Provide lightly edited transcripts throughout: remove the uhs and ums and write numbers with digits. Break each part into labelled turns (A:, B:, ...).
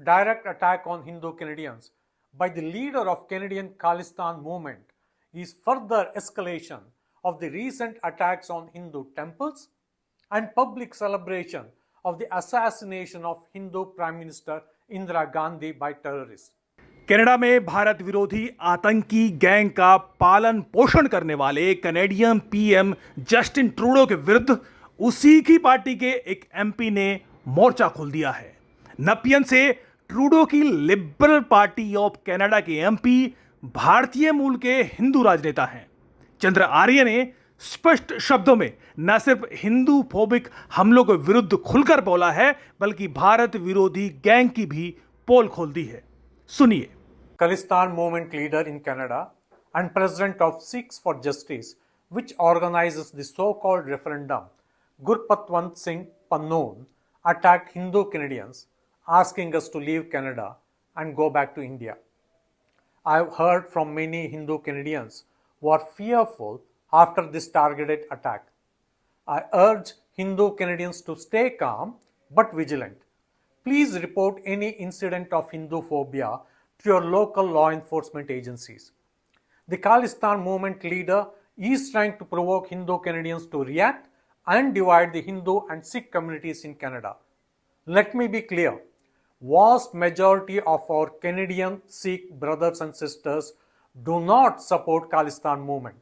A: direct attack on Hindu Canadians by the leader of Canadian Khalistan movement is further escalation of the recent attacks on Hindu temples and public celebration of the assassination of Hindu Prime Minister Indira Gandhi by terrorists.
B: Canada में भारत विरोधी आतंकी gang का पालन पोषण करने वाले Canadian PM Justin Trudeau के विरुद्ध उसी की पार्टी के एक एमपी ने मोर्चा खोल दिया है। नपियन से ट्रूडो की लिबरल पार्टी ऑफ कनाडा के एमपी भारतीय मूल के हिंदू राजनेता हैं। चंद्र आर्य ने स्पष्ट शब्दों में न सिर्फ हिंदू फोबिक हमलों के विरुद्ध खुलकर बोला है, बल्कि भारत विरोधी गैंग की भी पोल खोल दी है। सुनिए।
A: Khalistan movement leader in Canada and president of Sikhs for Justice, which organizes the so-called referendum, Gurpatwant Singh Pannoon, attacked Hindu Canadians, asking us to leave Canada and go back to India. I have heard from many Hindu Canadians who are fearful after this targeted attack. I urge Hindu Canadians to stay calm but vigilant. Please report any incident of Hindu phobia to your local law enforcement agencies. The Khalistan movement leader is trying to provoke Hindu Canadians to react and divide the Hindu and Sikh communities in Canada. Let me be clear, vast majority of our Canadian Sikh brothers and sisters do not support Khalistan movement.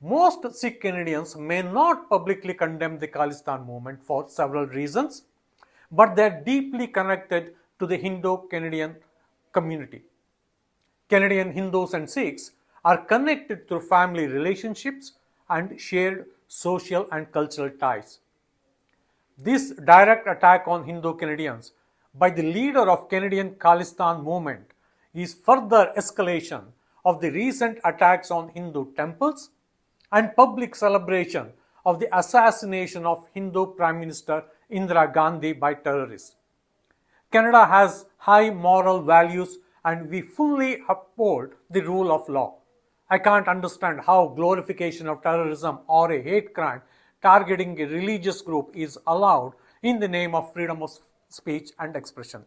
A: Most Sikh Canadians may not publicly condemn the Khalistan movement for several reasons, but they are deeply connected to the Hindu-Canadian community. Canadian Hindus and Sikhs are connected through family relationships and shared social and cultural ties. This direct attack on Hindu Canadians by the leader of Canadian Khalistan movement is further escalation of the recent attacks on Hindu temples and public celebration of the assassination of Hindu Prime Minister Indira Gandhi by terrorists. Canada has high moral values and we fully uphold the rule of law. I can't understand how glorification of terrorism or a hate crime targeting a religious group is allowed in the name of freedom of speech and expression.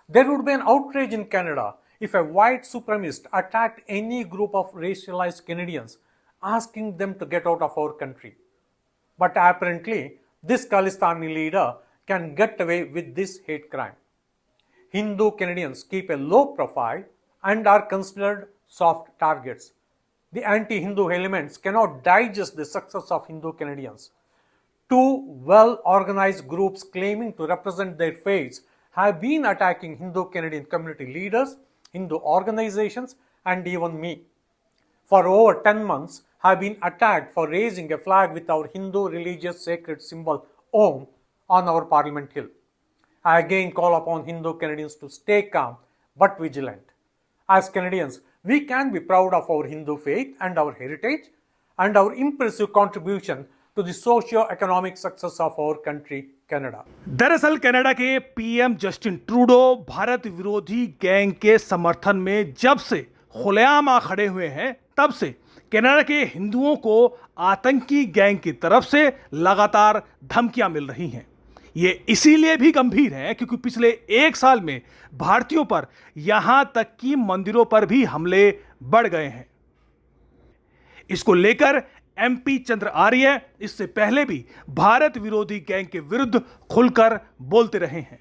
A: There would be an outrage in Canada if a white supremacist attacked any group of racialized Canadians, asking them to get out of our country. But apparently, this Khalistani leader can get away with this hate crime. Hindu Canadians keep a low profile and are considered soft targets. The anti-Hindu elements cannot digest the success of Hindu Canadians. Two well-organized groups claiming to represent their faiths have been attacking Hindu Canadian community leaders, Hindu organizations, and even me. For over 10 months, have been attacked for raising a flag with our Hindu religious sacred symbol Om on our Parliament Hill. I again call upon Hindu Canadians to stay calm but vigilant. As Canadians, we can be proud of our Hindu faith and our heritage and our impressive contribution to the socio-economic success of our country, Canada.
B: दरअसल Canada के PM Justin Trudeau Bharat विरोधी gang के समर्थन में जब से खुलेआम आ खड़े हुए हैं, तब से कनाडा के हिंदुओं को आतंकी गैंग की तरफ से लगातार धमकियां मिल रही हैं। ये इसीलिए भी गंभीर है क्योंकि पिछले एक साल में भारतीयों पर यहां तक कि मंदिरों पर भी हमले बढ़ गए हैं। इसको लेकर एमपी चंद्र आर्य इससे पहले भी भारत विरोधी गैंग के विरुद्ध खुलकर बोलते रहे हैं।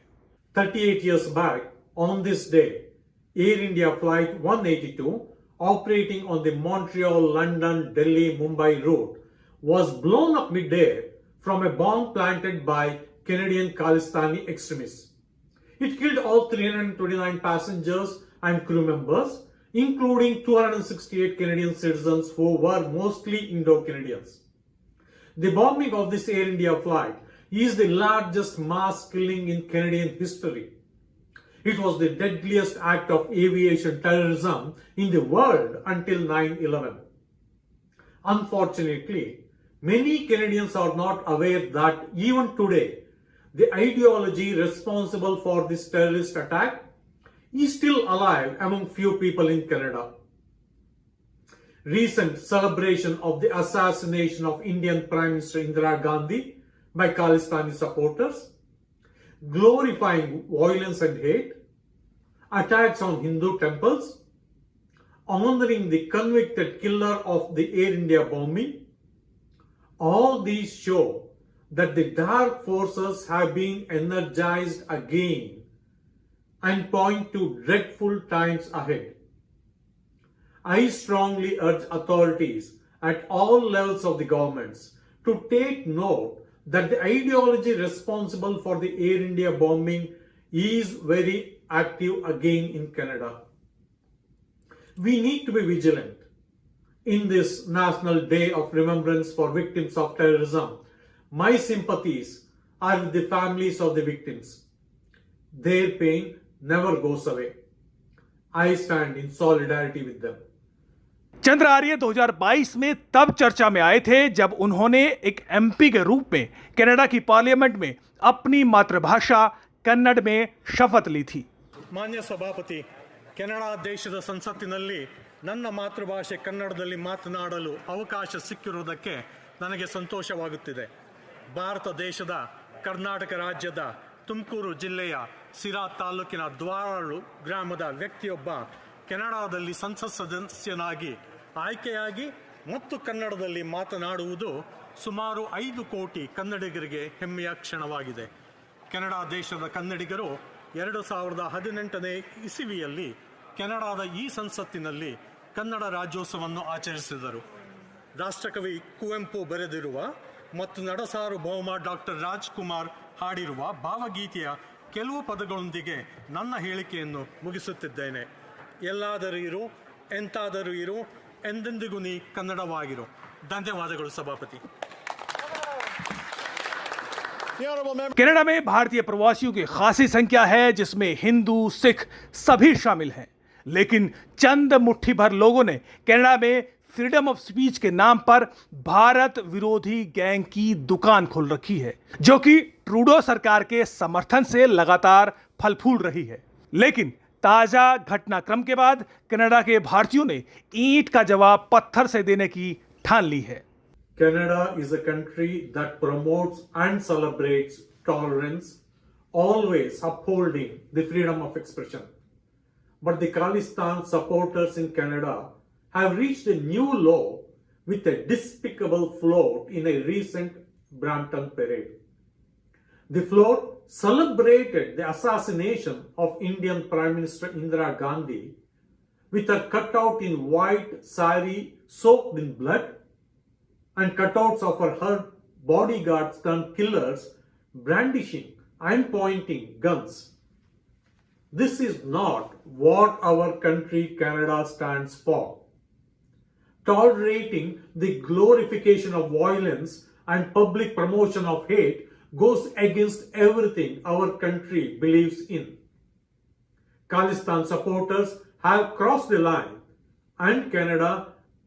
A: 38 years back, on this day, Air India Flight 182, operating on the Montreal, London, Delhi, Mumbai route, was blown up mid-air from a bomb planted by Canadian Khalistani extremists. It killed all 329 passengers and crew members, including 268 Canadian citizens who were mostly Indo-Canadians. The bombing of this Air India flight is the largest mass killing in Canadian history. It was the deadliest act of aviation terrorism in the world until 9/11. Unfortunately, many Canadians are not aware that even today, the ideology responsible for this terrorist attack is still alive among few people in Canada. Recent celebration of the assassination of Indian Prime Minister Indira Gandhi by Khalistani supporters, glorifying violence and hate, attacks on Hindu temples, honoring the convicted killer of the Air India bombing. All these show that the dark forces have been energized again and point to dreadful times ahead. I strongly urge authorities at all levels of the governments to take note that the ideology responsible for the Air India bombing is very active again in Canada. We need to be vigilant. In this National Day of Remembrance for Victims of Terrorism, my sympathies are with the families of the victims. Their pain never goes away. I stand in solidarity with them.
B: चंद्र आर्य 2022 में तब चर्चा में आए थे जब उन्होंने एक MP के रूप में कनाडा की पार्लियामेंट में अपनी मातृभाषा कन्नड़ में शपथ ली थी।
A: ಮಾನ್ಯ ಸಭಾಪತಿ, ಕೆನಡಾ ದೇಶದ ಸಂಸತ್ತಿನಲ್ಲಿ ನನ್ನ ಮಾತೃಭಾಷೆ ಕನ್ನಡದಲ್ಲಿ ಮಾತನಾಡಲು ಅವಕಾಶ ಸಿಕ್ಕಿರುವುದಕ್ಕೆ ನನಗೆ ಸಂತೋಷವಾಗುತ್ತಿದೆ. ಭಾರತ ದೇಶದ ಕರ್ನಾಟಕ ರಾಜ್ಯದ ತುಮಕೂರು ಜಿಲ್ಲೆಯ ಸಿರಾ ತಾಲೂಕಿನ ದ್ವಾರಳು ಗ್ರಾಮದ ವ್ಯಕ್ತಿಯೊಬ್ಬ ಕೆನಡಾದಲ್ಲಿ ಸಂಸತ್ ಸದಸ್ಯನಾಗಿ ಆಯ್ಕೆಯಾಗಿ ಮತ್ತು ಕನ್ನಡದಲ್ಲಿ ಮಾತನಾಡುವುದು ಸುಮಾರು 5 ಕೋಟಿ ಕನ್ನಡಿಗರಿಗೆ ಹೆಮ್ಮೆಯ ಕ್ಷಣವಾಗಿದೆ. ಕೆನಡಾ ದೇಶದ ಕನ್ನಡಿಗರು 2018ನೇ ಇಸವಿಯಲ್ಲಿ ಕೆನಡಾದ ಈ ಸಂಸತ್ತಿನಲ್ಲಿ ಕನ್ನಡ ರಾಜ್ಯೋತ್ಸವವನ್ನು ಆಚರಿಸಿದರು. ರಾಷ್ಟ್ರಕವಿ ಕುವೆಂಪು ಬರೆದಿರುವ ಮತ್ತು ನಡಸಾರ್ವಭೌಮ ಡಾಕ್ಟರ್ ರಾಜ್ಕುಮಾರ್ ಹಾಡಿರುವ ಭಾವಗೀತೆಯ ಕೆಲವು ಪದಗಳೊಂದಿಗೆ ನನ್ನ ಹೇಳಿಕೆಯನ್ನು ಮುಗಿಸುತ್ತಿದ್ದೇನೆ. ಎಲ್ಲಾದರೂ ಇರು, ಎಂತಾದರೂ ಇರು, ಎಂದೆಂದಿಗೂ ನೀ ಕನ್ನಡವಾಗಿರು. ಧನ್ಯವಾದಗಳು ಸಭಾಪತಿ.
B: कनाडा में भारतीय प्रवासियों की खासी संख्या है, जिसमें हिंदू, सिख सभी शामिल हैं। लेकिन चंद मुट्ठी भर लोगों ने कनाडा में फ्रीडम ऑफ स्पीच के नाम पर भारत विरोधी गैंग की दुकान खोल रखी है, जो कि ट्रूडो सरकार के समर्थन से लगातार फल फूल रही है। लेकिन ताजा घटनाक्रम के बाद कनाडा के भारतीयों ने ईंट का जवाब पत्थर से देने की ठान ली है।
A: Canada is a country that promotes and celebrates tolerance, always upholding the freedom of expression. But the Khalistan supporters in Canada have reached a new low with a despicable float in a recent Brampton parade. The float celebrated the assassination of Indian Prime Minister Indira Gandhi with her cutout in white sari soaked in blood and cutouts of her bodyguards turned killers brandishing and pointing guns. This is not what our country Canada stands for. Tolerating the glorification of violence and public promotion of hate goes against everything our country believes in. Khalistan supporters have crossed the line, and Canada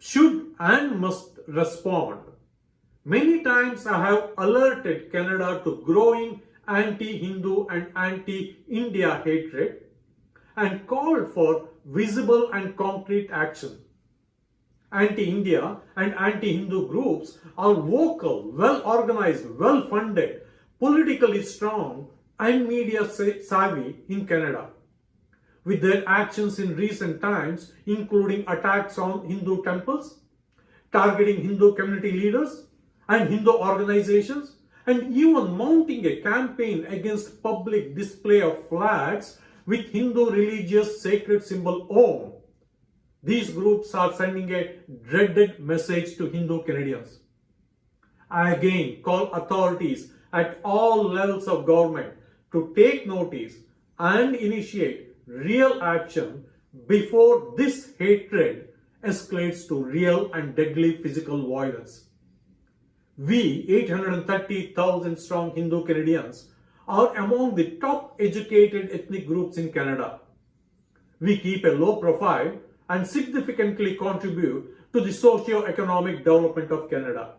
A: should and must respond. Many times I have alerted Canada to growing anti-Hindu and anti-India hatred and called for visible and concrete action. Anti-India and anti-Hindu groups are vocal, well-organized, well-funded, politically strong and media savvy in Canada. With their actions in recent times, including attacks on Hindu temples, targeting Hindu community leaders and Hindu organizations, and even mounting a campaign against public display of flags with Hindu religious sacred symbol Om. These groups are sending a dreaded message to Hindu Canadians. I again call authorities at all levels of government to take notice and initiate real action before this hatred escalates to real and deadly physical violence. We, 830,000 strong Hindu Canadians, are among the top educated ethnic groups in Canada. We keep a low profile and significantly contribute to the socio-economic development of Canada.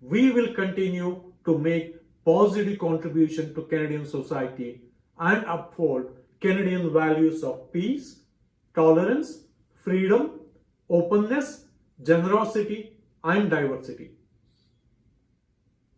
A: We will continue to make positive contribution to Canadian society and uphold Canadian values of peace, tolerance, freedom, openness, generosity, and diversity.